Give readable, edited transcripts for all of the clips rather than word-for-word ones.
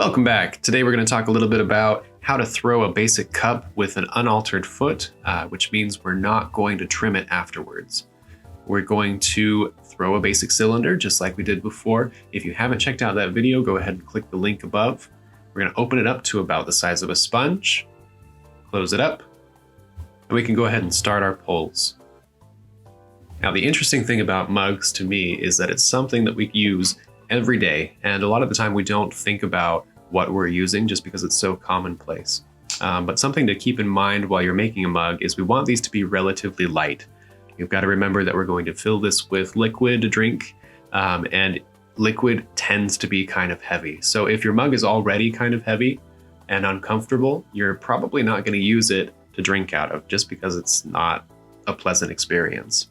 Welcome back. Today we're going to talk a little bit about how to throw a basic cup with an unaltered foot, which means we're not going to trim it afterwards. We're going to throw a basic cylinder just like we did before. If you haven't checked out that video, go ahead and click the link above. We're going to open it up to about the size of a sponge, close it up, and we can go ahead and start our pulls. Now, the interesting thing about mugs to me is that it's something that we use every day, and a lot of the time we don't think about what we're using just because it's so commonplace. But something to keep in mind while you're making a mug is we want these to be relatively light. You've got to remember that we're going to fill this with liquid to drink, and liquid tends to be kind of heavy. So if your mug is already kind of heavy and uncomfortable, you're probably not going to use it to drink out of just because it's not a pleasant experience.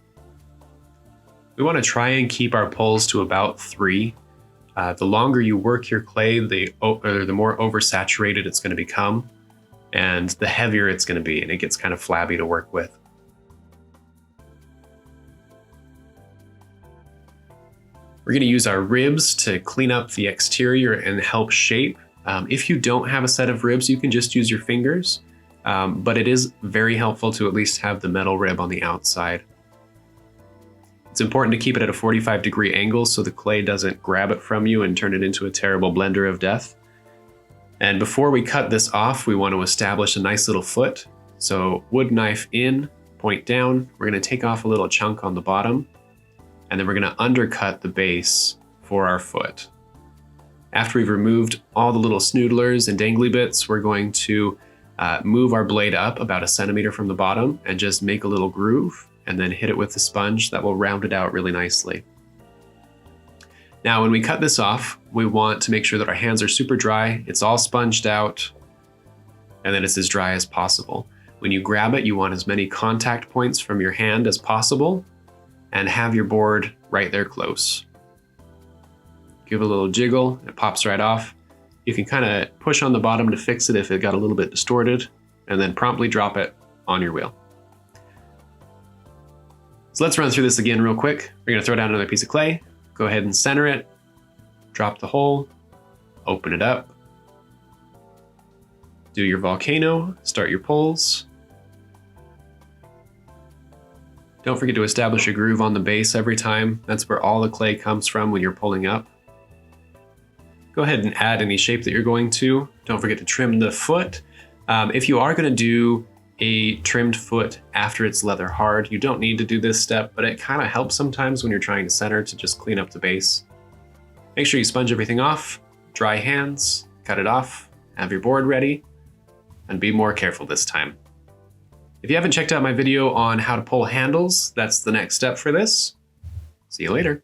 We want to try and keep our pulls to about 3. The longer you work your clay, the more oversaturated it's going to become, and the heavier it's going to be, and it gets kind of flabby to work with. We're going to use our ribs to clean up the exterior and help shape. If you don't have a set of ribs, you can just use your fingers, but it is very helpful to at least have the metal rib on the outside. It's important to keep it at a 45-degree angle so the clay doesn't grab it from you and turn it into a terrible blender of death. And before we cut this off, we want to establish a nice little foot. So wood knife in, point down. We're going to take off a little chunk on the bottom, and then we're going to undercut the base for our foot. After we've removed all the little snoodlers and dangly bits, we're going to move our blade up about 1 centimeter from the bottom and just make a little groove, and then hit it with the sponge. That will round it out really nicely. Now, when we cut this off, we want to make sure that our hands are super dry, it's all sponged out, and that it's as dry as possible. When you grab it, you want as many contact points from your hand as possible, and have your board right there close. Give it a little jiggle, it pops right off. You can kind of push on the bottom to fix it if it got a little bit distorted, and then promptly drop it on your wheel. So let's run through this again real quick. We're going to throw down another piece of clay, go ahead and center it, drop the hole, open it up, do your volcano, start your pulls. Don't forget to establish a groove on the base every time. That's where all the clay comes from when you're pulling up. Go ahead and add any shape that you're going to. Don't forget to trim the foot. If you are going to do a trimmed foot after it's leather hard, you don't need to do this step, but it kind of helps sometimes when you're trying to center to just clean up the base. Make sure you sponge everything off, dry hands, cut it off, have your board ready, and be more careful this time. If you haven't checked out my video on how to pull handles, that's the next step for this. See you later.